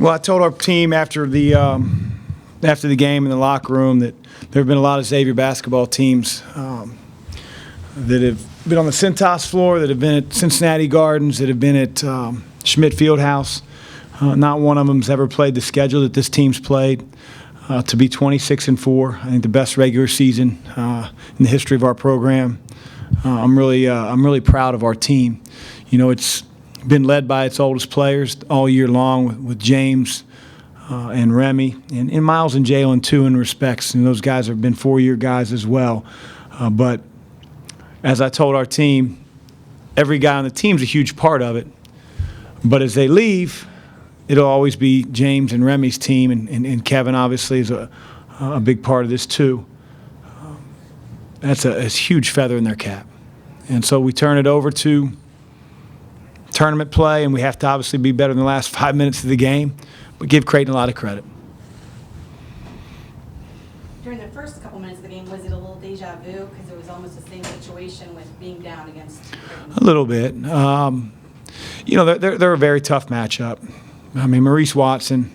Well, I told our team after the game in the locker room that there have been a lot of Xavier basketball teams that have been on the Cintas floor, that have been at Cincinnati Gardens, that have been at Schmidt Fieldhouse. Not one of them's ever played the schedule that this team's played. To be 26-4, I think the best regular season in the history of our program. I'm really proud of our team. You know, it's been led by its oldest players all year long with James and Remy and Miles and Jalen too in respects. And those guys have been 4-year guys as well. But as I told our team, every guy on the team's a huge part of it. But as they leave, it'll always be James and Remy's team, and Kevin obviously is a big part of this too. That's a huge feather in their cap. And so we turn it over to tournament play, and we have to obviously be better than the last 5 minutes of the game, but give Creighton a lot of credit. During the first couple minutes of the game, was it a little deja vu because it was almost the same situation with being down against Creighton? A little bit. You know, they're a very tough matchup. I mean, Maurice Watson,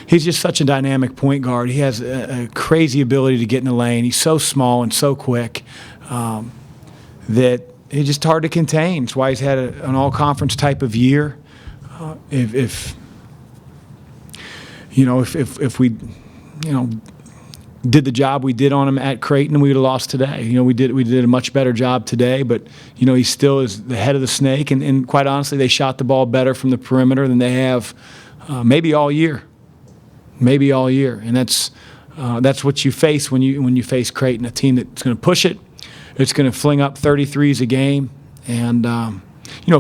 he's just such a dynamic point guard. He has a crazy ability to get in the lane. He's so small and so quick that it's just hard to contain. That's why he's had an all-conference type of year. If we, did the job we did on him at Creighton, we would have lost today. You know, we did a much better job today, but he still is the head of the snake, and quite honestly, they shot the ball better from the perimeter than they have maybe all year, and that's what you face when you face Creighton, a team that's going to push it, it's going to fling up 33s a game, and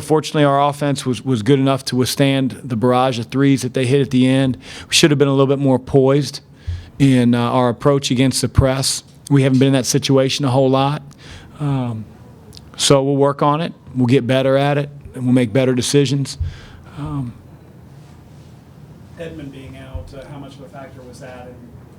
fortunately our offense was good enough to withstand the barrage of threes that they hit at the end. We should have been a little bit more poised in our approach against the press. We haven't been in that situation a whole lot. So we'll work on it. We'll get better at it, and we'll make better decisions. Edmond being out, how much of a factor was that in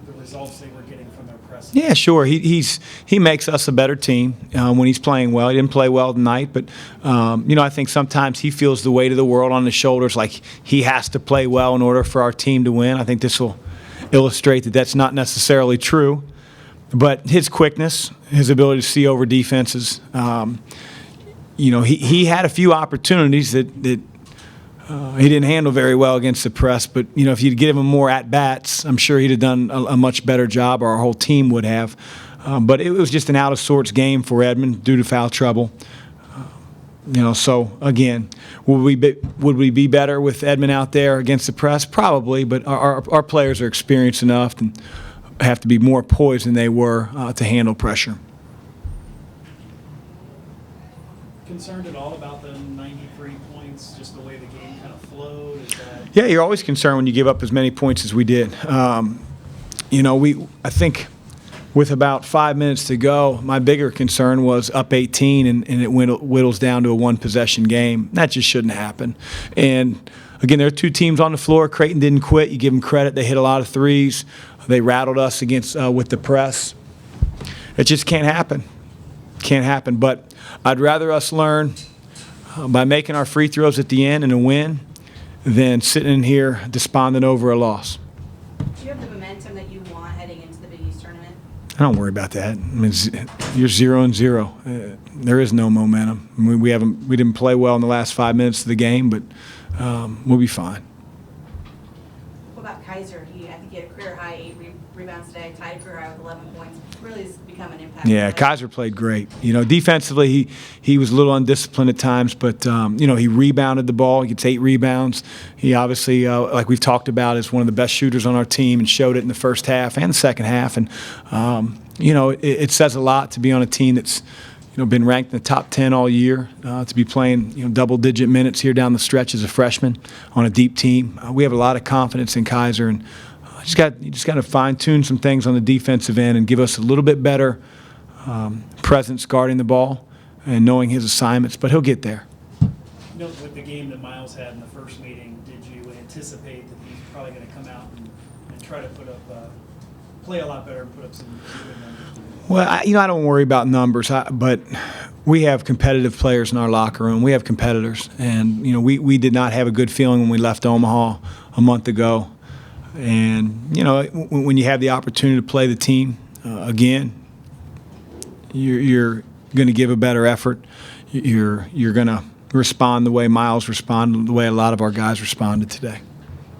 the results they were getting from their press? Yeah, sure. He makes us a better team when he's playing well. He didn't play well tonight, but I think sometimes he feels the weight of the world on his shoulders, like he has to play well in order for our team to win. I think this will illustrate that that's not necessarily true, but his quickness, his ability to see over defenses, he had a few opportunities that he didn't handle very well against the press, but if you'd give him more at-bats, I'm sure he'd have done a much better job, or our whole team would have. But it was just an out-of-sorts game for Edmond due to foul trouble. So again, would we be better with Edmond out there against the press? Probably, but our players are experienced enough and have to be more poised than they were to handle pressure. Concerned at all about the 93 points, just the way the game kind of flowed? Yeah, you're always concerned when you give up as many points as we did. I think with about 5 minutes to go, my bigger concern was up 18 and it whittles down to a one-possession game. That just shouldn't happen. And, again, there are two teams on the floor. Creighton didn't quit. You give them credit. They hit a lot of threes. They rattled us against with the press. It just can't happen. Can't happen. But I'd rather us learn by making our free throws at the end and a win than sitting in here despondent over a loss. Do you have the momentum that you want heading into the Big East tournament? I don't worry about that. I mean, you're 0-0. There is no momentum. I mean, we didn't play well in the last 5 minutes of the game, but we'll be fine. What about Kaiser? I think he had a career high 8 rebounds today, tied a career high with 11 points. Really has become an impact. Yeah, Kaiser played great. Defensively, he was a little undisciplined at times, but he rebounded the ball. He gets 8 rebounds. He obviously, like we've talked about, is one of the best shooters on our team and showed it in the first half and the second half. And it says a lot to be on a team that's been ranked in the top 10 all year, to be playing double-digit minutes here down the stretch as a freshman on a deep team. We have a lot of confidence in Kaiser, and you just got to fine-tune some things on the defensive end and give us a little bit better presence guarding the ball and knowing his assignments, but he'll get there. With the game that Miles had in the first meeting, did you anticipate that he's probably going to come out and try to play a lot better and put up some good numbers? Well, I don't worry about numbers, but we have competitive players in our locker room. We have competitors, and we did not have a good feeling when we left Omaha a month ago. And, you know, when you have the opportunity to play the team again, you're going to give a better effort. You're going to respond the way Miles responded, the way a lot of our guys responded today.